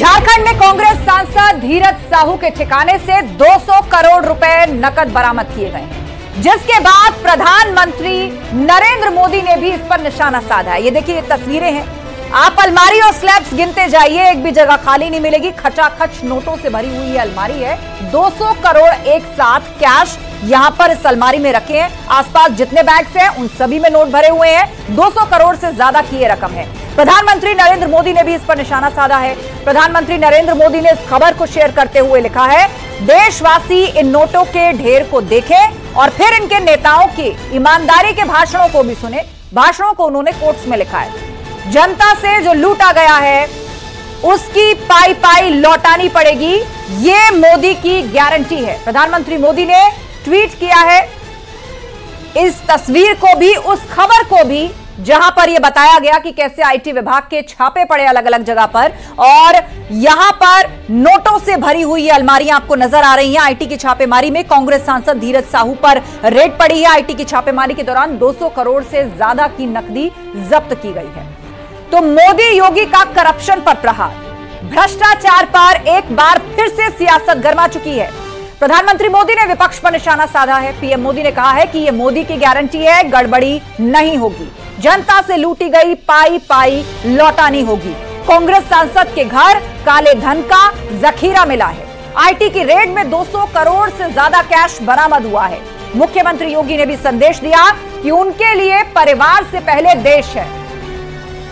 झारखंड में कांग्रेस सांसद धीरज साहू के ठिकाने से 200 करोड़ रुपए नकद बरामद किए गए हैं, जिसके बाद प्रधानमंत्री नरेंद्र मोदी ने भी इस पर निशाना साधा है। ये देखिए, ये तस्वीरें हैं। आप अलमारी और स्लैब्स गिनते जाइए, एक भी जगह खाली नहीं मिलेगी। खचाखच नोटों से भरी हुई ये अलमारी है। 200 करोड़ एक साथ कैश यहां पर इस अलमारी में रखे हैं। आसपास जितने बैग्स हैं उन सभी में नोट भरे हुए हैं। 200 करोड़ से ज्यादा की ये रकम है। प्रधानमंत्री नरेंद्र मोदी ने भी इस पर निशाना साधा है। प्रधानमंत्री नरेंद्र मोदी ने इस खबर को शेयर करते हुए लिखा है, देशवासी इन नोटों के ढेर को देखें और फिर इनके नेताओं की ईमानदारी के भाषणों को भी सुने। भाषणों को उन्होंने कोट्स में लिखा है। जनता से जो लूटा गया है उसकी पाई पाई लौटानी पड़ेगी, ये मोदी की गारंटी है। प्रधानमंत्री मोदी ने ट्वीट किया है इस तस्वीर को भी, उस खबर को भी, जहां पर यह बताया गया कि कैसे आईटी विभाग के छापे पड़े अलग अलग जगह पर और यहां पर नोटों से भरी हुई ये अलमारियां आपको नजर आ रही हैं। आईटी की छापेमारी में कांग्रेस सांसद धीरज साहू पर रेड पड़ी है। आईटी की छापेमारी के दौरान 200 करोड़ से ज्यादा की नकदी जब्त की गई है। तो मोदी योगी का करप्शन पर प्रहार, भ्रष्टाचार पर एक बार फिर से सियासत गर्मा चुकी है। प्रधानमंत्री मोदी ने विपक्ष पर निशाना साधा है। पीएम मोदी ने कहा है कि यह मोदी की गारंटी है, गड़बड़ी नहीं होगी। जनता से लूटी गई पाई पाई लौटानी होगी। कांग्रेस सांसद के घर काले धन का जखीरा मिला है। आईटी की रेड में 200 करोड़ से ज्यादा कैश बरामद हुआ है। मुख्यमंत्री योगी ने भी संदेश दिया कि उनके लिए परिवार से पहले देश है।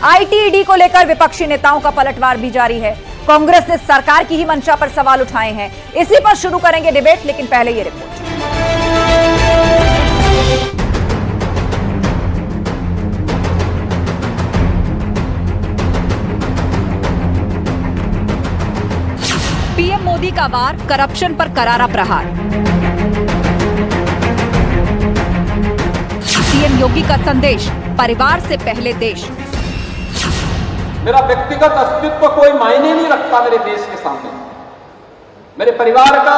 आईटी-ईडी को लेकर विपक्षी नेताओं का पलटवार भी जारी है। कांग्रेस ने सरकार की ही मंशा पर सवाल उठाए हैं। इसी पर शुरू करेंगे डिबेट, लेकिन पहले ये रिपोर्ट। पीएम मोदी का वार, करप्शन पर करारा प्रहार। सीएम योगी का संदेश, परिवार से पहले देश। मेरा व्यक्तिगत अस्तित्व कोई मायने नहीं रखता मेरे देश के सामने। मेरे परिवार का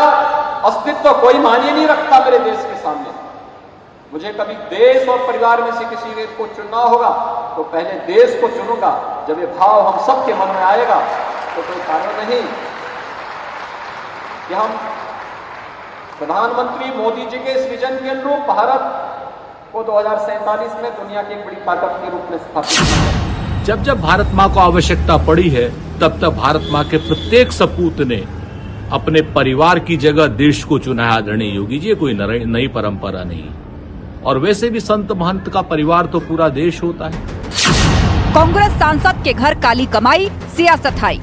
अस्तित्व कोई मायने नहीं रखता मेरे देश के सामने। मुझे कभी देश और परिवार में से किसी एक को चुनना होगा तो पहले देश को चुनूंगा। जब ये भाव हम सबके मन में आएगा तो कोई कारण नहीं कि हम प्रधानमंत्री मोदी जी के इस विजन के अनुरूप भारत को 2047 में दुनिया की एक बड़ी ताकत के रूप में स्थापित किया। जब जब भारत माँ को आवश्यकता पड़ी है तब तब भारत माँ के प्रत्येक सपूत ने अपने परिवार की जगह देश को चुना है। आदरणीय योगी जी, कोई नई परंपरा नहीं। और वैसे भी संत महंत का परिवार तो पूरा देश होता है। कांग्रेस सांसद के घर काली कमाई, सियासत हाई।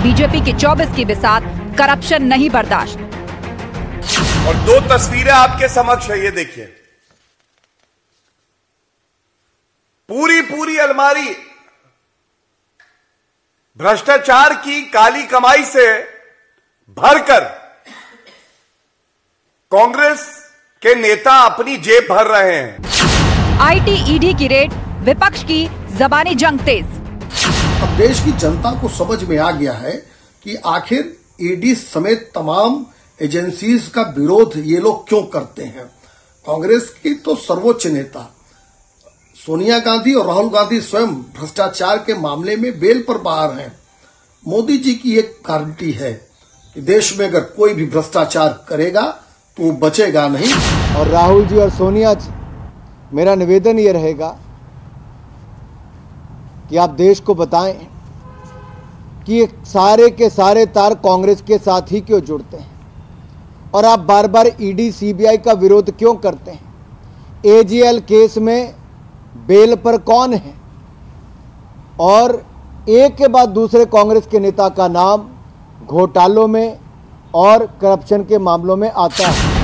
बीजेपी के 24 की बिसात, करप्शन नहीं बर्दाश्त। और दो तस्वीरें आपके समक्ष है, ये देखिए। पूरी अलमारी भ्रष्टाचार की काली कमाई से भरकर कांग्रेस के नेता अपनी जेब भर रहे हैं। आईटी-ईडी की रेड, विपक्ष की जबानी जंग तेज। अब देश की जनता को समझ में आ गया है कि आखिर ईडी समेत तमाम एजेंसीज का विरोध ये लोग क्यों करते हैं। कांग्रेस की तो सर्वोच्च नेता सोनिया गांधी और राहुल गांधी स्वयं भ्रष्टाचार के मामले में बेल पर बाहर हैं। मोदी जी की एक गारंटी है कि देश में अगर कोई भी भ्रष्टाचार करेगा तो वो बचेगा नहीं। और राहुल जी और सोनिया जी, मेरा निवेदन ये रहेगा कि आप देश को बताएं कि ये सारे के सारे तार कांग्रेस के साथ ही क्यों जुड़ते हैं और आप बार बार ईडी सीबीआई का विरोध क्यों करते हैं। एजीएल केस में बेल पर कौन है और एक के बाद दूसरे कांग्रेस के नेता का नाम घोटालों में और करप्शन के मामलों में आता है।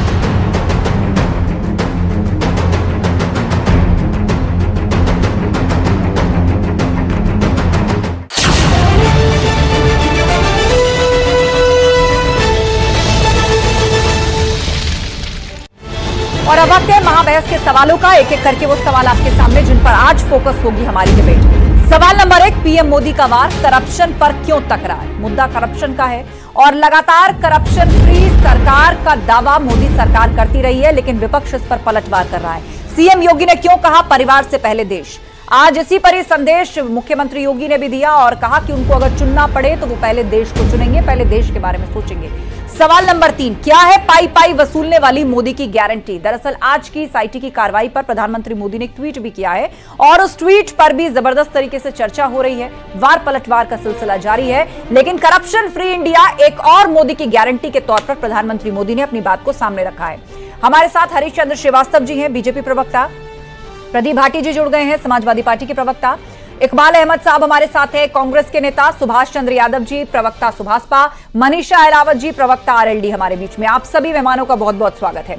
और अब वक्त है महाबहस के सवालों का। एक एक करके वो सवाल आपके सामने जिन पर आज फोकस होगी हमारी डिबेट। सवाल नंबर 1, पीएम मोदी का वार, करप्शन पर क्यों तकरार। मुद्दा करप्शन का है और लगातार करप्शन फ्री सरकार का दावा मोदी सरकार करती रही है, लेकिन विपक्ष इस पर पलटवार कर रहा है। सीएम योगी ने क्यों कहा परिवार से पहले देश? आज इसी पर ही संदेश मुख्यमंत्री योगी ने भी दिया और कहा कि उनको अगर चुनना पड़े तो वो पहले देश को चुनेंगे, पहले देश के बारे में सोचेंगे। सवाल नंबर 3, क्या है पाई पाई वसूलने वाली मोदी की गारंटी? दरअसल आज की आईटी की कार्रवाई पर प्रधानमंत्री मोदी ने एक ट्वीट भी किया है और उस ट्वीट पर भी जबरदस्त तरीके से चर्चा हो रही है। वार पलटवार का सिलसिला जारी है, लेकिन करप्शन फ्री इंडिया एक और मोदी की गारंटी के तौर पर प्रधानमंत्री मोदी ने अपनी बात को सामने रखा है। हमारे साथ हरीश चंद्र श्रीवास्तव जी हैं, बीजेपी प्रवक्ता, प्रदीप भाटी जी जुड़ गए हैं, समाजवादी पार्टी के प्रवक्ता, इकबाल अहमद साहब हमारे साथ हैं, कांग्रेस के नेता, सुभाष चंद्र यादव जी प्रवक्ता सुभाषपा, मनीषा अहलावत जी प्रवक्ता आरएलडी हमारे बीच में। आप सभी मेहमानों का बहुत बहुत स्वागत है।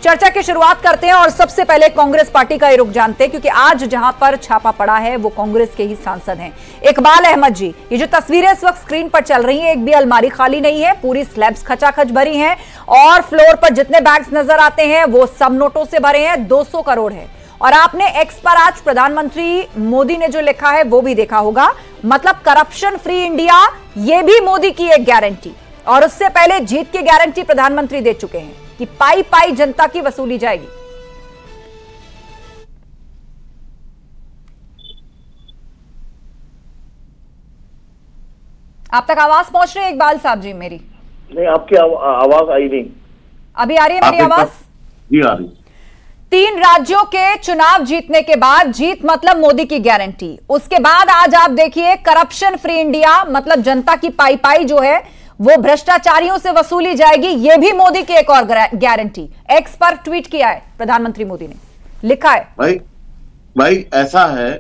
चर्चा की शुरुआत करते हैं और सबसे पहले कांग्रेस पार्टी का ही रुख जानते हैं, क्योंकि आज जहां पर छापा पड़ा है वो कांग्रेस के ही सांसद हैं। इकबाल अहमद जी, ये जो तस्वीरें इस वक्त स्क्रीन पर चल रही हैं, एक भी अलमारी खाली नहीं है, पूरी स्लैब्स खचाखच भरी हैं और फ्लोर पर जितने बैग्स नजर आते हैं वो सब नोटों से भरे हैं। 200 करोड़ है और आपने एक्स पर आज प्रधानमंत्री मोदी ने जो लिखा है वो भी देखा होगा, मतलब करप्शन फ्री इंडिया ये भी मोदी की एक गारंटी, और उससे पहले जीत की गारंटी प्रधानमंत्री दे चुके हैं कि पाई पाई जनता की वसूली जाएगी। आप तक आवाज पहुंच रही है इकबाल साहब जी? मेरी नहीं, आपकी आवाज आई नहीं। अभी आ रही है मेरी आवाज? जी आ रही। 3 राज्यों के चुनाव जीतने के बाद जीत मतलब मोदी की गारंटी, उसके बाद आज आप देखिए करप्शन फ्री इंडिया मतलब जनता की पाई पाई जो है वो भ्रष्टाचारियों से वसूली जाएगी, ये भी मोदी की एक और गारंटी। एक्स पर ट्वीट किया है प्रधानमंत्री मोदी ने, लिखा है भाई ऐसा है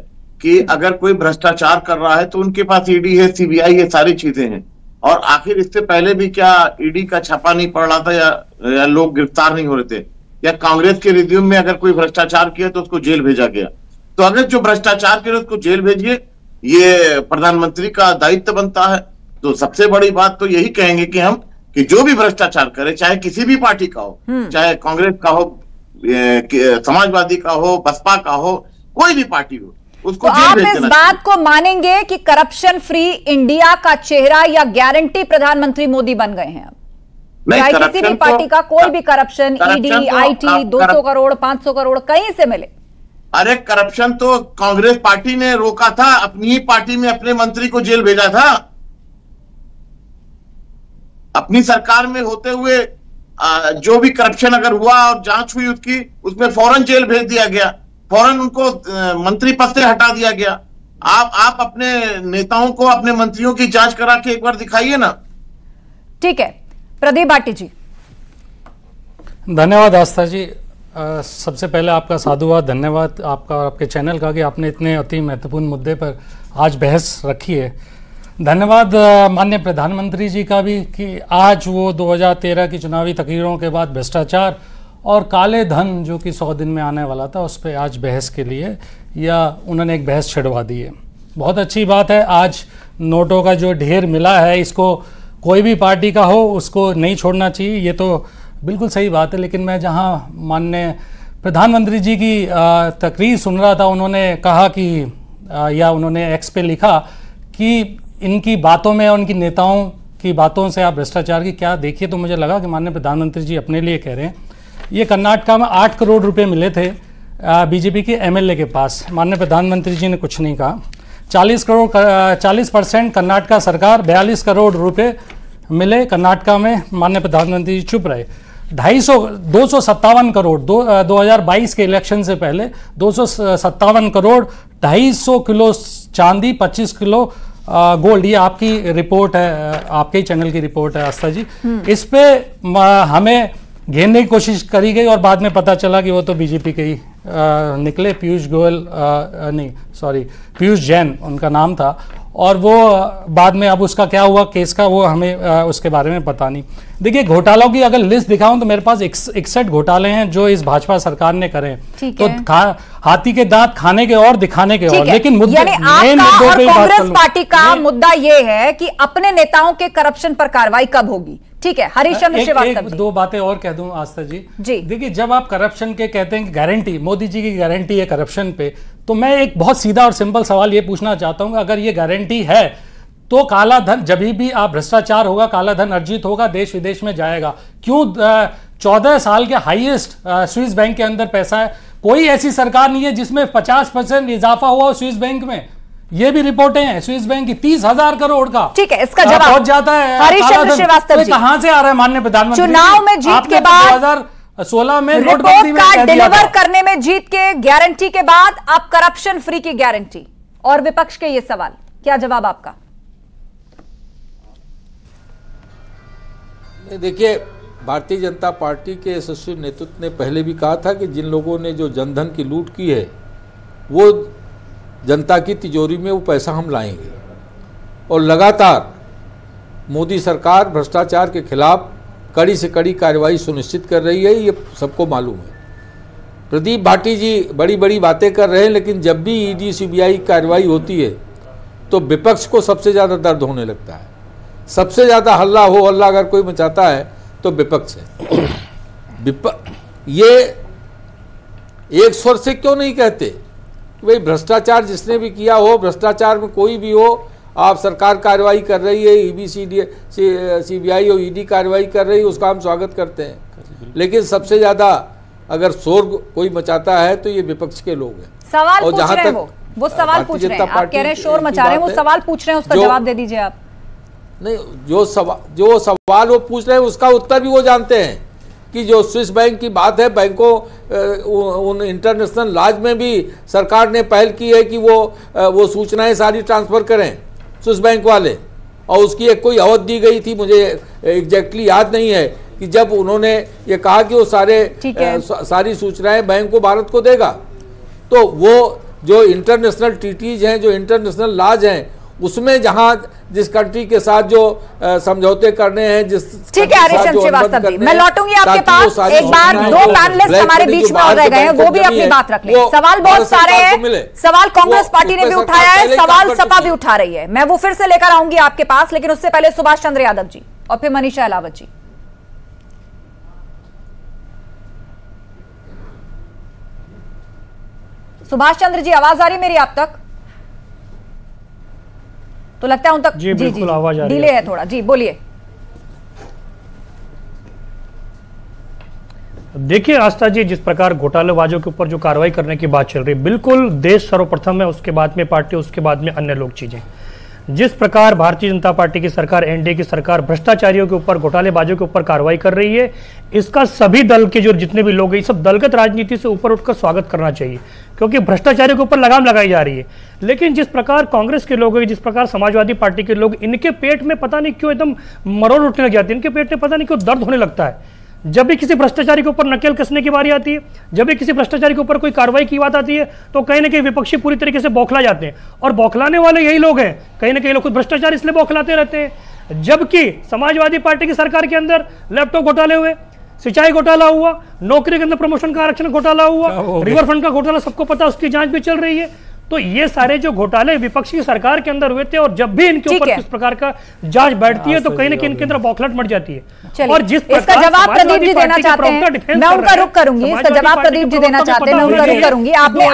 कि अगर कोई भ्रष्टाचार कर रहा है तो उनके पास ईडी है, सीबीआई, ये सारी चीजें हैं। और आखिर इससे पहले भी क्या ईडी का छापा नहीं पड़ रहा था या लोग गिरफ्तार नहीं हो रहे थे? या कांग्रेस के रिज्यूम में अगर कोई भ्रष्टाचार किया तो उसको जेल भेजा गया? तो अगर जो भ्रष्टाचार किया उसको जेल भेजिए, ये प्रधानमंत्री का दायित्व बनता है। तो सबसे बड़ी बात तो यही कहेंगे कि हम कि जो भी भ्रष्टाचार करे, चाहे किसी भी पार्टी का हो, चाहे कांग्रेस का हो, समाजवादी का हो, बसपा का हो, कोई भी पार्टी हो, उसको तो आप इस बात को मानेंगे कि करप्शन फ्री इंडिया का चेहरा या गारंटी प्रधानमंत्री मोदी बन गए हैं? चाहे किसी भी पार्टी का कोई भी corruption, ED, IT, 200 crore 500 crore कहीं से मिले। अरे करप्शन तो कांग्रेस पार्टी ने रोका था, अपनी ही पार्टी में अपने मंत्री को जेल भेजा था। अपनी सरकार में होते हुए जो भी करप्शन अगर हुआ और जांच हुई उसकी, उसमें फौरन जेल भेज दिया गया, फौरन उनको मंत्री पद से हटा दिया गया। आप अपने नेताओं को, अपने मंत्रियों की जांच करा के एक बार दिखाइए ना। ठीक है, प्रदीप भाटी जी। धन्यवाद आस्था जी। सबसे पहले आपका साधुवाद, धन्यवाद आपका और आपके चैनल का कि आपने इतने अति महत्वपूर्ण मुद्दे पर आज बहस रखी है। धन्यवाद माननीय प्रधानमंत्री जी का भी कि आज वो 2013 की चुनावी तकरीरों के बाद भ्रष्टाचार और काले धन जो कि 100 दिन में आने वाला था उस पर आज बहस के लिए या उन्होंने एक बहस छिड़वा दी है। बहुत अच्छी बात है। आज नोटों का जो ढेर मिला है इसको कोई भी पार्टी का हो उसको नहीं छोड़ना चाहिए, ये तो बिल्कुल सही बात है। लेकिन मैं जहां माननीय प्रधानमंत्री जी की तकरीर सुन रहा था, उन्होंने कहा कि या उन्होंने एक्स पे लिखा कि इनकी बातों में और उनकी नेताओं की बातों से आप भ्रष्टाचार की क्या देखिए, तो मुझे लगा कि माननीय प्रधानमंत्री जी अपने लिए कह रहे हैं। ये कर्नाटका में 8 करोड़ रुपए मिले थे बीजेपी के एमएलए के पास, माननीय प्रधानमंत्री जी ने कुछ नहीं कहा। 40% कर्नाटका सरकार, 42 करोड़ रुपए मिले कर्नाटका में, माननीय प्रधानमंत्री जी चुप रहे। 257 करोड़ 2022 के इलेक्शन से पहले 257 करोड़, 250 किलो चांदी, 25 किलो गोल्ड, ये आपकी रिपोर्ट है, आपके ही चैनल की रिपोर्ट है आस्था जी। इस पे हमें घेरने की कोशिश करी गई और बाद में पता चला कि वो तो बीजेपी के ही निकले। पीयूष गोयल नहीं सॉरी पीयूष जैन उनका नाम था, और वो बाद में अब उसका क्या हुआ केस का वो हमें उसके बारे में पता नहीं। देखिए घोटालों की अगर लिस्ट दिखाऊं तो मेरे पास 61 घोटाले हैं जो इस भाजपा सरकार ने करे। तो हाथी के दांत खाने के और दिखाने के और, लेकिन मुद्दे कांग्रेस पार्टी का मुद्दा ये है कि अपने नेताओं के करप्शन पर कार्रवाई कब होगी। ठीक है, हरीश चंद्र श्रीवास्तव जी। 2 बातें और कह दूं आस्था जी। देखिए जब आप करप्शन के कहते हैं कि गारंटी, मोदी जी की गारंटी है करप्शन पे, तो मैं एक बहुत सीधा और सिंपल सवाल ये पूछना चाहता हूं, अगर ये गारंटी है तो काला धन, जब भी आप भ्रष्टाचार होगा, काला धन अर्जित होगा, देश विदेश में जाएगा। क्यों 14 साल के हाईएस्ट स्विस बैंक के अंदर पैसा है। कोई ऐसी सरकार नहीं है जिसमें 50% इजाफा हुआ हो स्विस बैंक में। ये भी रिपोर्टें हैं स्विस बैंक की 30,000 करोड़ का। ठीक है, इसका जवाब पहुंच जाता है। हरीशचंद्र श्रीवास्तव जी, कहां से आ रहा है माननीय प्रधानमंत्री? चुनाव में जीत के बाद 2016 में रिपोर्ट कार्ड डिलीवर करने में जीत के गारंटी के बाद अब करप्शन फ्री की गारंटी, और विपक्ष के ये सवाल, क्या जवाब आपका? देखिए, भारतीय जनता पार्टी के यशस्वी नेतृत्व ने पहले भी कहा था कि जिन लोगों ने जो जनधन की लूट की है वो जनता की तिजोरी में वो पैसा हम लाएंगे। और लगातार मोदी सरकार भ्रष्टाचार के खिलाफ कड़ी से कड़ी कार्रवाई सुनिश्चित कर रही है, ये सबको मालूम है। प्रदीप भाटी जी बड़ी बड़ी बातें कर रहे हैं, लेकिन जब भी ईडी सीबीआई कार्रवाई होती है तो विपक्ष को सबसे ज़्यादा दर्द होने लगता है। सबसे ज़्यादा हल्ला हो हल्ला अगर कोई मचाता है तो विपक्ष है। ये एक स्वर से क्यों नहीं कहते कि भाई भ्रष्टाचार जिसने भी किया हो, भ्रष्टाचार में कोई भी हो, आप सरकार कार्रवाई कर रही है, ईबीसीडी सीबीआई और ईडी कार्रवाई कर रही है, उसका हम स्वागत करते हैं। लेकिन सबसे ज़्यादा अगर शोर कोई मचाता है तो ये विपक्ष के लोग हैं। सवाल पूछ रहे हैं वो सवाल पूछ रहे हैं, आप कह रहे हैं शोर मचा रहे हैं, वो सवाल पूछ रहे हैं, उसका जवाब दे दीजिए आप। नहीं, जो सवाल वो पूछ रहे हैं उसका उत्तर भी वो जानते हैं कि जो स्विस बैंक की बात है, बैंकों उन इंटरनेशनल लॉज में भी सरकार ने पहल की है कि वो सूचनाएं सारी ट्रांसफर करें स्विस बैंक वाले। और उसकी एक कोई अवधि दी गई थी, मुझे एग्जैक्टली याद नहीं है, कि जब उन्होंने ये कहा कि वो सारी सूचनाएं बैंक को भारत को देगा, तो वो जो इंटरनेशनल ट्रीटीज हैं, जो इंटरनेशनल लॉज हैं, उसमें जहां जिस कंट्री के साथ जो समझौते करने हैं, जिस ठीक है हरीशचंद्र श्रीवास्तव जी, मैं लौटूंगी आपके पास। एक बार दो पैनलिस्ट हमारे बीच में और रह गए हैं, वो भी अपनी बात रख लें। सवाल बहुत सारे हैं, सवाल कांग्रेस पार्टी ने भी उठाया है, सवाल सपा भी उठा रही है, मैं वो फिर से लेकर आऊंगी आपके पास, लेकिन उससे पहले सुभाष चंद्र यादव जी और फिर मनीषा अहलावत जी। सुभाष चंद्र जी, आवाज आ रही मेरी आप तक? तो लगता है उन तक जी बिल्कुल आवाज आ रही है, डिले है थोड़ा। जी बोलिए। देखिए आस्था जी, जिस प्रकार घोटालेबाजों के ऊपर जो कार्रवाई करने की बात चल रही है, बिल्कुल देश सर्वप्रथम है, उसके बाद में पार्टी, उसके बाद में अन्य लोग चीजें। जिस प्रकार भारतीय जनता पार्टी की सरकार, एनडीए की सरकार भ्रष्टाचारियों के ऊपर, घोटालेबाजों के ऊपर कार्रवाई कर रही है, इसका सभी दल के जो जितने भी लोग हैं, सब दलगत राजनीति से ऊपर उठकर स्वागत करना चाहिए, क्योंकि भ्रष्टाचारियों के ऊपर लगाम लगाई जा रही है। लेकिन जिस प्रकार कांग्रेस के लोग हैं, जिस प्रकार समाजवादी पार्टी के लोग, इनके पेट में पता नहीं क्यों एकदम मरोड़ उठने लग जाती है, इनके पेट में पता नहीं क्यों दर्द होने लगता है जब भी किसी भ्रष्टाचारी के ऊपर नकेल कसने की बारी आती है, जब भी किसी भ्रष्टाचारी के ऊपर कोई कार्रवाई की बात आती है, तो कहीं ना कहीं विपक्षी पूरी तरीके से बौखला जाते हैं। और बौखलाने वाले यही लोग हैं, कहीं ना कहीं लोग खुद भ्रष्टाचार इसलिए बौखलाते रहते हैं। जबकि समाजवादी पार्टी की सरकार के अंदर लैपटॉप घोटाले हुए, सिंचाई घोटाला हुआ, नौकरी के अंदर प्रमोशन का आरक्षण घोटाला हुआ, रिवर फंड का घोटाला सबको पता, उसकी जांच भी चल रही है। तो ये सारे जो घोटाले विपक्ष की सरकार के अंदर हुए थे, और जब भी इनके ऊपर किस प्रकार का जांच बैठती है, तो कहीं ना कहीं इनके अंदर बौखलाहट मच जाती है। और जिस इसका जवाब प्रदीप जी देना चाहते हैं, मैं उनका रुख करूंगी। इसका जवाब प्रदीप जी देना चाहते हैं, मैं उनका रुख करूंगी। आपने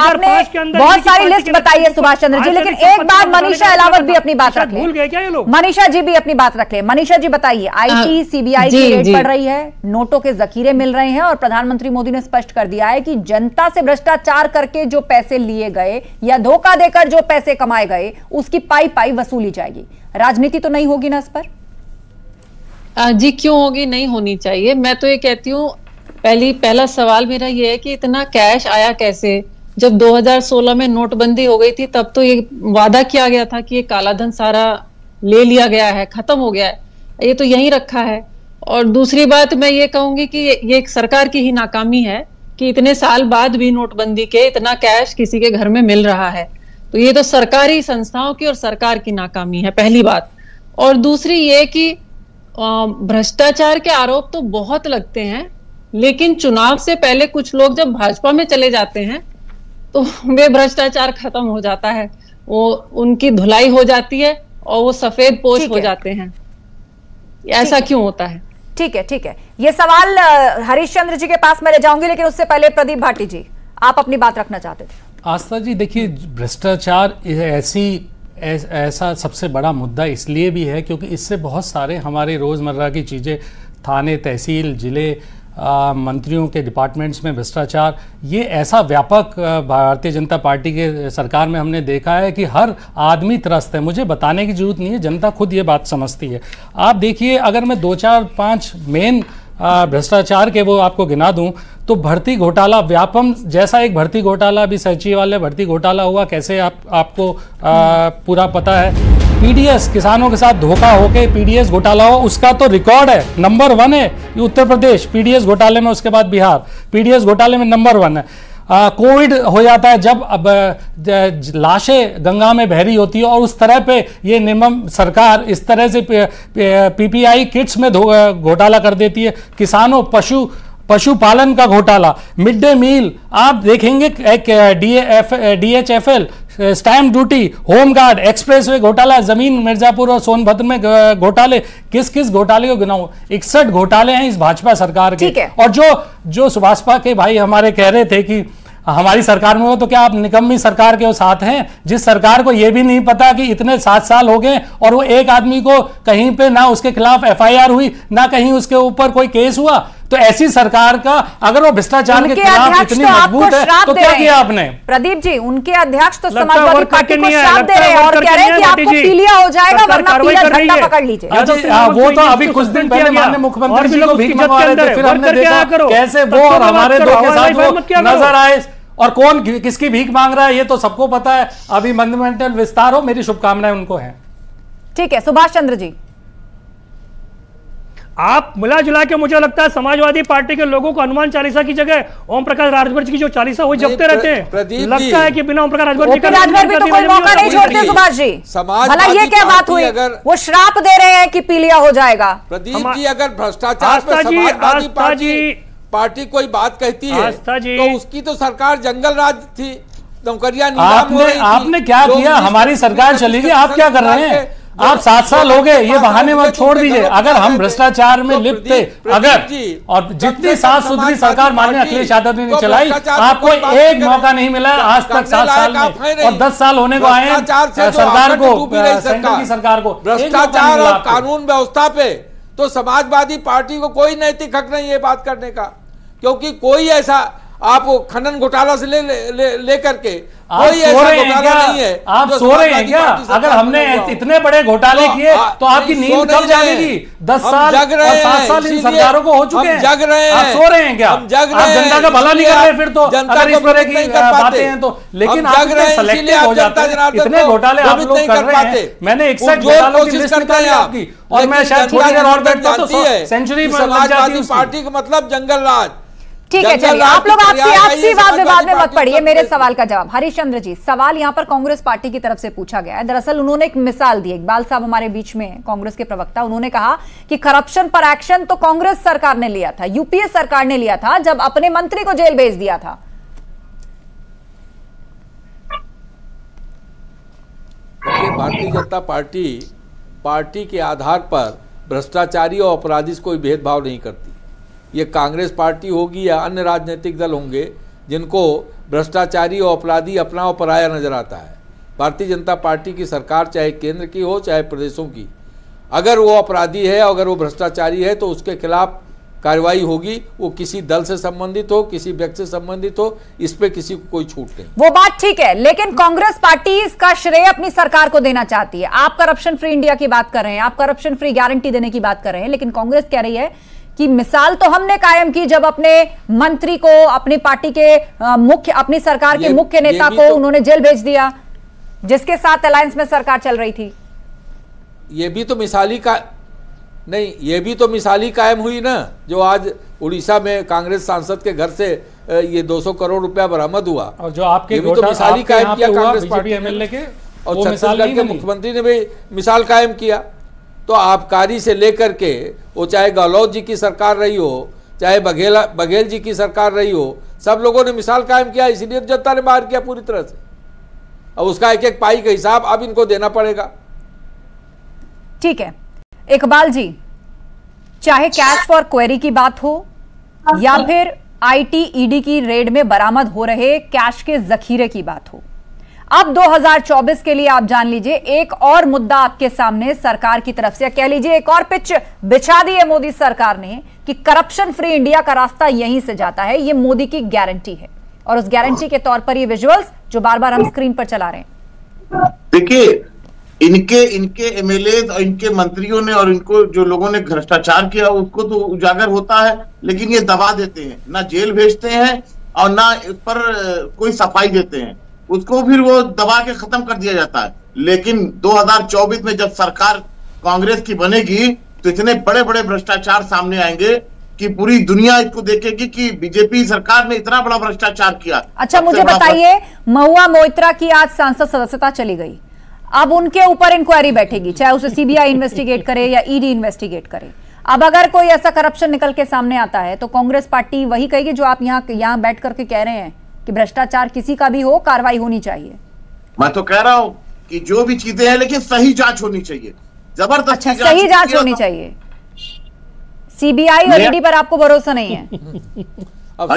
बहुत सारी लिस्ट बताई है सुभाष चंद्र जी, लेकिन एक बार मनीषा अहलावत भी अपनी बात रख ले। मनीषा जी भी अपनी बात रख ले। मनीषा जी बताइए, IT CBI की रेड पड़ रही है, नोटों के जखीरे मिल रहे हैं, और प्रधानमंत्री मोदी ने स्पष्ट कर दिया है कि जनता से भ्रष्टाचार करके जो पैसे लिए गए या धोखा देकर जो पैसे कमाए गए, उसकी पाई पाई वसूली जाएगी। राजनीति तो नहीं होगी ना इस पर? जी क्यों होगी, नहीं होनी चाहिए। मैं तो ये कहती हूँ, पहला सवाल मेरा ये है कि इतना कैश आया कैसे? जब 2016 में नोटबंदी हो गई थी, तब तो ये वादा किया गया था कि ये कालाधन सारा ले लिया गया है, खत्म हो गया है, ये तो यहीं रखा है। और दूसरी बात मैं ये कहूंगी कि ये एक सरकार की ही नाकामी है कि इतने साल बाद भी नोटबंदी के इतना कैश किसी के घर में मिल रहा है। तो ये तो सरकारी संस्थाओं की और सरकार की नाकामी है, पहली बात। और दूसरी ये कि भ्रष्टाचार के आरोप तो बहुत लगते हैं, लेकिन चुनाव से पहले कुछ लोग जब भाजपा में चले जाते हैं तो वे भ्रष्टाचार खत्म हो जाता है, वो उनकी धुलाई हो जाती है और वो सफेद पोश हो जाते हैं। ऐसा क्यों होता है? ठीक है, ठीक है। ये सवाल हरीशचंद्र जी के पास मैं ले जाऊंगी, लेकिन उससे पहले प्रदीप भाटी जी, आप अपनी बात रखना चाहते थे। आस्था जी, देखिए भ्रष्टाचार ऐसी ऐसा सबसे बड़ा मुद्दा इसलिए भी है क्योंकि इससे बहुत सारे हमारे रोज़मर्रा की चीज़ें, थाने, तहसील, ज़िले, मंत्रियों के डिपार्टमेंट्स में भ्रष्टाचार, ये ऐसा व्यापक भारतीय जनता पार्टी के सरकार में हमने देखा है कि हर आदमी त्रस्त है। मुझे बताने की जरूरत नहीं है, जनता खुद ये बात समझती है। आप देखिए, अगर मैं 2, 4, 5 मेन भ्रष्टाचार के वो आपको गिना दूं तो भर्ती घोटाला, व्यापम जैसा एक भर्ती घोटाला अभी सचिवालय भर्ती घोटाला हुआ, कैसे आपको पूरा पता है। पीडीएस, किसानों के साथ धोखा होके पीडीएस घोटाला हो, उसका तो रिकॉर्ड है, नंबर 1 है उत्तर प्रदेश पीडीएस घोटाले में, उसके बाद बिहार पीडीएस घोटाले में नंबर 1 है। कोविड हो जाता है जब अब लाशें गंगा में बह रही होती है और उस तरह पे ये निर्मम सरकार इस तरह से पीपीआई किट्स में घोटाला कर देती है। किसानों, पशुपालन का घोटाला, मिड डे मील आप देखेंगे, एक DHFL, stamp duty, home guard, expressway घोटाला, जमीन मिर्जापुर और सोनभद्र में घोटाले, किस किस घोटाले को गिनाऊं? 61 घोटाले हैं इस भाजपा सरकार के। और जो सुभाषपा के भाई हमारे कह रहे थे कि हमारी सरकार में हो, तो क्या आप निकम्मी सरकार के साथ हैं, जिस सरकार को यह भी नहीं पता कि इतने 7 साल हो गए और वो एक आदमी को कहीं पे ना उसके खिलाफ FIR हुई, ना कहीं उसके ऊपर कोई केस हुआ। तो ऐसी सरकार का अगर वो भ्रष्टाचार के खिलाफ इतनी मजबूत है तो क्या किया आपने? प्रदीप जी, उनके अध्यक्ष तो समाजवादी पार्टी को श्राप दे रहे हैं और कह रहे हैं कि आपको पीलिया हो जाएगा वरना पीला झंडा पकड़ लीजिए। वो तो अभी कुछ दिन पहले माननीय मुख्यमंत्री जी को भीख मंगवा रहे थे, फिर हमने देखा कैसे वो और हमारे दो के साथ वो नजर आए। और कौन किसकी भीख मांग रहा है ये तो सबको पता है। अभी मंत्रिमंडल विस्तार हो, मेरी शुभकामनाएं उनको हैं। ठीक है, सुभाष चंद्र जी, आप मिला जुला के मुझे लगता है समाजवादी पार्टी के लोगों को हनुमान चालीसा की जगह ओम प्रकाश राजभर जी की जो चालीसा हुई जपते रहते हैं। लगता है कि बिना ओम प्रकाश राजभर जी का राजभर भी तो कोई मौका नहीं छोड़ते। सुभाष जी, भला ये क्या बात हुई? वो श्राप दे रहे हैं कि पीलिया हो जाएगा। प्रदीप जी, अगर भ्रष्टाचार पे समाजवादी पार्टी कोई बात कहती है तो उसकी तो सरकार जंगल राज थी, नौकरियां नीलाम हो रही थी। आपने क्या किया? हमारी सरकार चली गई, आप क्या कर रहे हैं? आप 7 साल हो गए, ये बहाने मत छोड़ दीजिए। अगर हम भ्रष्टाचार में लिप्त थे, अगर और जितनी साफ सुथरी सरकार माननीय अखिलेश यादव ने चलाई, आपको एक मौका नहीं मिला आज तक 7 साल में, और 10 साल होने को आए हैं सरकार को, सेंटर की सरकार को। भ्रष्टाचार और कानून व्यवस्था पे तो समाजवादी पार्टी को कोई नैतिक हक नहीं है बात करने का, क्योंकि कोई ऐसा आप खनन घोटाला से ले करके कोई ऐसा घोटाला नहीं है। आप सो रहे हैं क्या? अगर हमने इतने बड़े घोटाले किए तो आपकी नींद कब जागेगी? 10 साल और 7 साल इन सरकारों को हो चुके हैं, जग रहे हैं। आप सो रहे हैं क्या? आप जनता का भला नहीं कर रहे फिर तो, अगर इस तरह की बातें हैं तो। लेकिन आप सेलेक्टिव हो जाते हैं, इतने घोटाले आप लोग कर रहे हैं। मैंने 61 घोटालों की लिस्ट निकाली आपकी, और मैं शायद थोड़ी देर और बैठता तो सेंचुरी में लग जाती। पार्टी का मतलब जंगल राज। ठीक है, चलिए आप लोग आपसी वाद विवाद में मत पड़िए। मेरे सवाल का जवाब हरिश्चंद्र जी, सवाल यहां पर कांग्रेस पार्टी की तरफ से पूछा गया है। दरअसल उन्होंने एक मिसाल दी, इकबाल साहब हमारे बीच में, कांग्रेस के प्रवक्ता, उन्होंने कहा कि करप्शन पर एक्शन तो कांग्रेस सरकार ने लिया था, यूपीए सरकार ने लिया था जब अपने मंत्री को जेल भेज दिया था। भारतीय जनता पार्टी के आधार पर भ्रष्टाचारी और अपराधी कोई भेदभाव नहीं करती। ये कांग्रेस पार्टी होगी या अन्य राजनीतिक दल होंगे जिनको भ्रष्टाचारी और अपराधी अपना और पराया नजर आता है। भारतीय जनता पार्टी की सरकार चाहे केंद्र की हो चाहे प्रदेशों की, अगर वो अपराधी है, अगर वो भ्रष्टाचारी है तो उसके खिलाफ कार्रवाई होगी। वो किसी दल से संबंधित हो, किसी व्यक्ति से संबंधित हो, इस पे किसी को कोई छूट नहीं। वो बात ठीक है, लेकिन कांग्रेस पार्टी इसका श्रेय अपनी सरकार को देना चाहती है। आप करप्शन फ्री इंडिया की बात कर रहे हैं, आप करप्शन फ्री गारंटी देने की बात कर रहे हैं, लेकिन कांग्रेस कह रही है कि मिसाल तो हमने कायम की जब अपने मंत्री को, अपनी पार्टी के मुख्य, अपनी सरकार के मुख्य नेता को उन्होंने जेल भेज दिया, जिसके साथ अलायंस में सरकार चल रही थी। ये भी तो मिसाली का नहीं, ये भी तो मिसाली कायम हुई ना, जो आज उड़ीसा में कांग्रेस सांसद के घर से ये 200 करोड़ रुपया बरामद हुआ, और जो आपके भी तो मिसाली कायम किया कांग्रेस पार्टी एमएलए के, और छत्तीसगढ़ के मुख्यमंत्री ने भी मिसाल कायम किया। तो आबकारी से लेकर के वो चाहे गहलोत जी की सरकार रही हो, चाहे बघेल जी की सरकार रही हो, सब लोगों ने मिसाल कायम किया, इसलिए जनता ने बाहर किया पूरी तरह से। अब उसका एक एक पाई का हिसाब अब इनको देना पड़ेगा। ठीक है इकबाल जी, चाहे कैश फॉर क्वेरी की बात हो या फिर IT ED की रेड में बरामद हो रहे कैश के जखीरे की बात हो, अब 2024 के लिए आप जान लीजिए एक और मुद्दा आपके सामने सरकार की तरफ से, कह लीजिए एक और पिच बिछा दी है मोदी सरकार ने कि करप्शन फ्री इंडिया का रास्ता यहीं से जाता है। ये मोदी की गारंटी है और उस गारंटी के तौर पर ये विजुअल्स जो बार बार हम स्क्रीन पर चला रहे हैं। देखिए, इनके एमएलए और इनके मंत्रियों ने और इनको जो लोगों ने भ्रष्टाचार किया उसको तो उजागर होता है, लेकिन ये दबा देते हैं, ना जेल भेजते हैं और ना इस पर कोई सफाई देते हैं, उसको फिर वो दबा के खत्म कर दिया जाता है। लेकिन 2024 में जब सरकार कांग्रेस की बनेगी तो इतने बड़े बड़े भ्रष्टाचार सामने आएंगे कि पूरी दुनिया इसको देखेगी कि बीजेपी सरकार ने इतना बड़ा भ्रष्टाचार किया। अच्छा, मुझे बताइए, महुआ मोइत्रा की आज सांसद सदस्यता चली गई, अब उनके ऊपर इंक्वायरी बैठेगी, चाहे उसे सीबीआई इन्वेस्टिगेट करे या ईडी इन्वेस्टिगेट करे। अब अगर कोई ऐसा करप्शन निकल के सामने आता है तो कांग्रेस पार्टी वही कहेगी जो आप यहाँ बैठ करके कह रहे हैं कि भ्रष्टाचार किसी का भी हो, कार्रवाई होनी चाहिए। मैं तो कह रहा हूं कि जो भी चीजें हैं लेकिन सही जांच होनी चाहिए, जबरदस्ती। अच्छा, सही जांच होनी चाहिए। सीबीआई और ईडी पर आपको भरोसा नहीं है? अब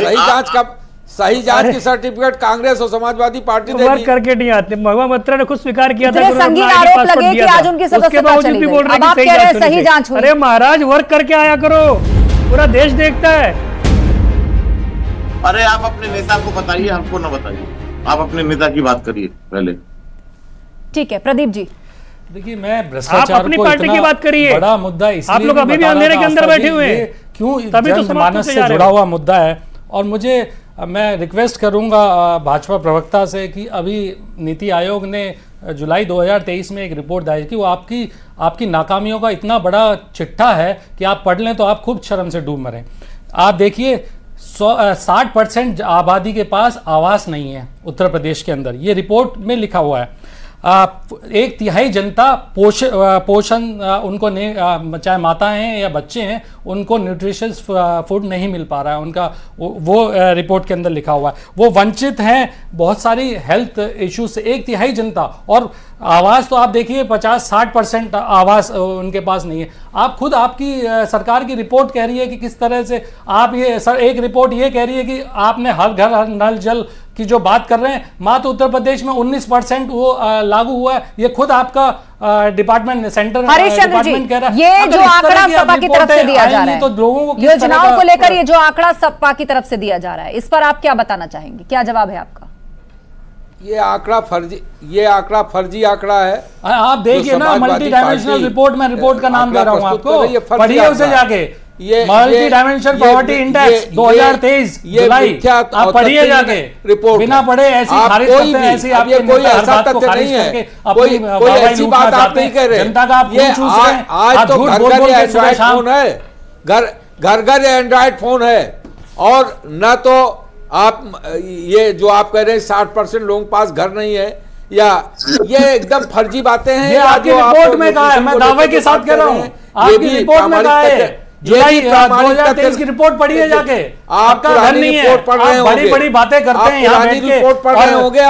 सही जांच की सर्टिफिकेट कांग्रेस और समाजवादी पार्टी वर्क करके नहीं आते। महुआ मोइत्रा ने खुद स्वीकार किया था, संगीन आरोप लगे कि आज उनकी सदस्यता चली गई। अब आप कह रहे हैं सही जांच हुई। अरे महाराज, वर्क करके आया करो, पूरा देश देखता है। अरे आप अपने नेता को बताइए, हमको ना बताइए, आप अपने नेता की बात करिए पहले। ठीक है प्रदीप जी। देखिए, मैं भ्रष्टाचार आप अपनी पार्टी की बात करिए, बड़ा मुद्दा इसलिए आप लोग अभी भी अंधेरे के अंदर बैठे हुए हैं, क्यों तभी तो जनमानस से जुड़ा हुआ मुद्दा है। और मैं रिक्वेस्ट करूंगा भाजपा प्रवक्ता से कि अभी नीति आयोग ने जुलाई 2023 में एक रिपोर्ट दायर की, वो आपकी नाकामियों का इतना बड़ा चिट्ठा है कि आप पढ़ लें तो आप खूब शर्म से डूब मरें। आप देखिए, 60% आबादी के पास आवास नहीं है उत्तर प्रदेश के अंदर, ये रिपोर्ट में लिखा हुआ है। 1/3 जनता पोषण उनको नहीं, चाहे माताएं हैं या बच्चे हैं, उनको न्यूट्रिशियस फूड नहीं मिल पा रहा है उनका, वो रिपोर्ट के अंदर लिखा हुआ है। वो वंचित हैं बहुत सारी हेल्थ इश्यूज से, 1/3 जनता। और आवास तो आप देखिए 50-60% आवास उनके पास नहीं है। आप खुद, आपकी सरकार की रिपोर्ट कह रही है कि किस तरह से आप एक रिपोर्ट ये कह रही है कि आपने हर घर हर नल जल की जो बात कर रहे हैं, मात्र उत्तर प्रदेश में 19% वो लागू हुआ है। ये खुद आपका डिपार्टमेंट सेंटर डिपार्टमेंट कह रहा है। ये जो आंकड़ा सपा की तरफ से दिया जा रहा है, तो लोगों को योजनाओं को लेकर ये जो आंकड़ा सपा की तरफ से दिया जा रहा है, इस पर आप क्या बताना चाहेंगे, क्या जवाब है आपका? ये आंकड़ा फर्जी आंकड़ा है। आप देखिए ना, मल्टी डायमेंशनल रिपोर्ट में, रिपोर्ट का नाम दे रहा हूं आपको, पढ़िए उसे जाके। मल्टी डायमेंशन पॉवर्टी इंडेक्स 2023 जुलाई, आप पढ़िए जाके, रिपोर्ट बिना पढ़े ऐसी खारिज करते हैं, ऐसी आपके कोई ऐसा तथ्य नहीं है, कोई ऐसी बात आप नहीं कह रहे। जनता का आप खून चूस रहे हैं। आज तो घर घर एंड्रॉइड फोन है, घर घर एंड्रॉइड फोन है, और न तो आप ये जो आप कह रहे हैं 60% लोगों के पास घर नहीं है, या ये एकदम फर्जी बातें हैं। ये आपकी रिपोर्ट में कहा है, मैं दावे के साथ कह रहा हूँ, आपकी रिपोर्ट में कहा है। जुलाई 2023 की रिपोर्ट पढ़िए जाके। आपका घर नहीं है, आप बड़ी बड़ी बातें करते हैं यहाँ बैठ के, रिपोर्ट पढ़ रहे होंगे,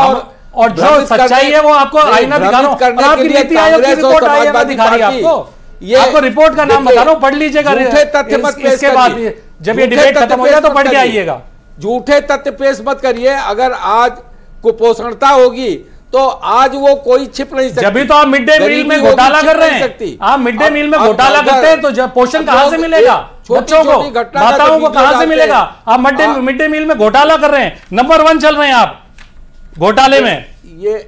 और जो सच्चाई है वो आपको आईना दिखा रहा हूँ। आपकी नीति आयोग की रिपोर्ट आईना दिखा रही है आपको रिपोर्ट का नाम बता रहा हूँ, पढ़ लीजिएगा। इसके बाद जब ये डिबेट खत्म हो जाए तो पढ़ के आइएगा। झूठे तथ्य पेश मत करिए। अगर आज कुपोषणता होगी तो आज वो कोई छिप नहीं सकती। जब तो आप मिड डे मील में घोटाला कर रहे हैं, आप मिड डे मील में घोटाला करते हैं तो जब पोषण कहां से मिलेगा बच्चों को, माताओं को कहां से मिलेगा? आप मिड डे मील में घोटाला कर रहे हैं, नंबर 1 चल रहे हैं आप घोटाले में।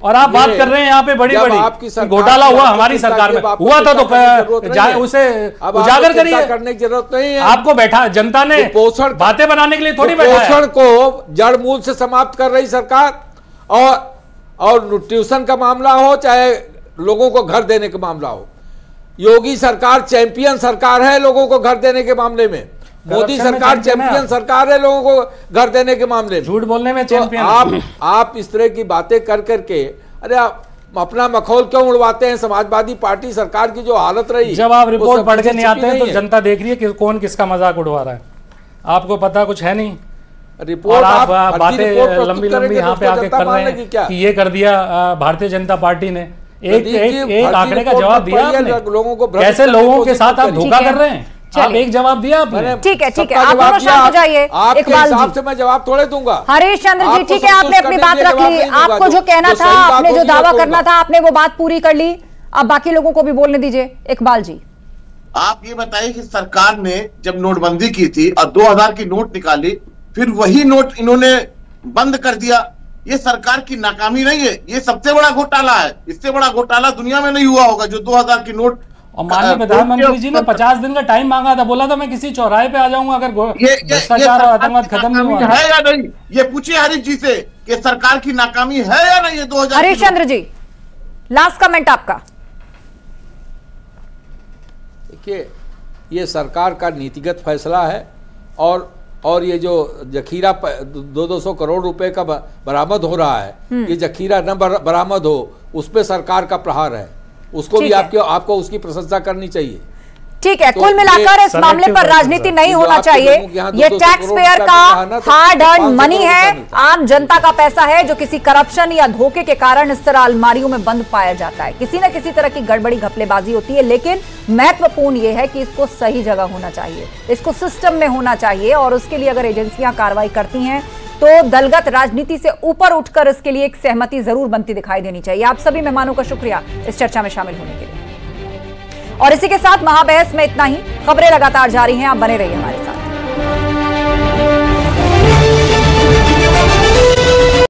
और आप बात कर रहे हैं यहाँ पे बड़ी बड़ी घोटाला हुआ हमारी सरकार में, हुआ था तो उसे उजागर करिए, करने की जरूरत नहीं है आपको। बैठा जनता ने पोषण बातें बनाने के लिए थोड़ी बैठा है। पोषण को जड़ मूल से समाप्त कर रही सरकार, और न्यूट्रिशन का मामला हो चाहे लोगों को घर देने का मामला हो, योगी सरकार चैंपियन सरकार है लोगों को घर देने के मामले में। मोदी सरकार चैंपियन सरकार है लोगों को घर देने के मामले में। झूठ बोलने में चैंपियन। आप इस तरह की बातें कर करके, अरे आप अपना मखौल क्यों उड़वाते हैं? समाजवादी पार्टी सरकार की जो हालत रही, जब आप रिपोर्ट पढ़ के नहीं आते हैं तो जनता देख रही है कि कौन किसका मजाक उड़वा रहा है। आपको पता कुछ है नहीं, रिपोर्ट आप बातें लंबी लंबी यहाँ पे आके कर रहे हैं कि ये कर दिया भारतीय जनता पार्टी ने। एक आंकड़े का जवाब दिया आपने, लोगों को कैसे लोगों के साथ आप धोखा कर रहे हैं। आप एक जवाब दिया आपने। ठीक है आप दोनों शांत हो जाइए। आपके हिसाब से मैं जवाब थोड़े दूंगा। हरीश चंद्र जी ठीक है, आपने अपनी बात रख ली, आपको जो कहना था, आपने जो दावा करना था, आपने वो बात पूरी कर ली। अब बाकी लोगों को भी बोलने दीजिए। इकबाल जी आप ये बताइए कि सरकार ने जब नोटबंदी की थी और 2000 की नोट निकाली, फिर वही नोट इन्होंने बंद कर दिया, ये सरकार की नाकामी नहीं है, ये सबसे बड़ा घोटाला है। इससे बड़ा घोटाला दुनिया में नहीं हुआ होगा जो 2000 की नोट। और माननीय प्रधानमंत्री जी ने 50 दिन का टाइम मांगा था, बोला था मैं किसी चौराहे पे आ जाऊंगा अगर भ्रष्टाचार और आतंकवाद खत्म नहीं हुआ है या नहीं। ये पूछिए हरीश जी से कि सरकार की नाकामी है या नहीं ये 2000। हरीश चंद्र जी लास्ट कमेंट आपका। देखिए ये सरकार का नीतिगत फैसला है और ये जो जखीरा 200 करोड़ रुपए का बरामद हो रहा है, ये जखीरा न बरामद हो उस पे सरकार का प्रहार है, उसको भी आपको उसकी प्रशंसा करनी चाहिए। ठीक है, कुल मिलाकर इस मामले पर राजनीति नहीं होना चाहिए। ये टैक्स पेयर का हार्ड अर्न मनी है, आम जनता का पैसा है जो किसी करप्शन या धोखे के कारण इस तरह अलमारियों में बंद पाया जाता है। किसी न किसी तरह की गड़बड़ी घपलेबाजी होती है, लेकिन महत्वपूर्ण यह है कि इसको सही जगह होना चाहिए, इसको सिस्टम में होना चाहिए। और उसके लिए अगर एजेंसियां कार्रवाई करती हैं तो दलगत राजनीति से ऊपर उठकर इसके लिए एक सहमति जरूर बनती दिखाई देनी चाहिए। आप सभी मेहमानों का शुक्रिया इस चर्चा में शामिल होने के लिए। और इसी के साथ महाबहस में इतना ही। खबरें लगातार जारी हैं, आप बने रहिए हमारे साथ।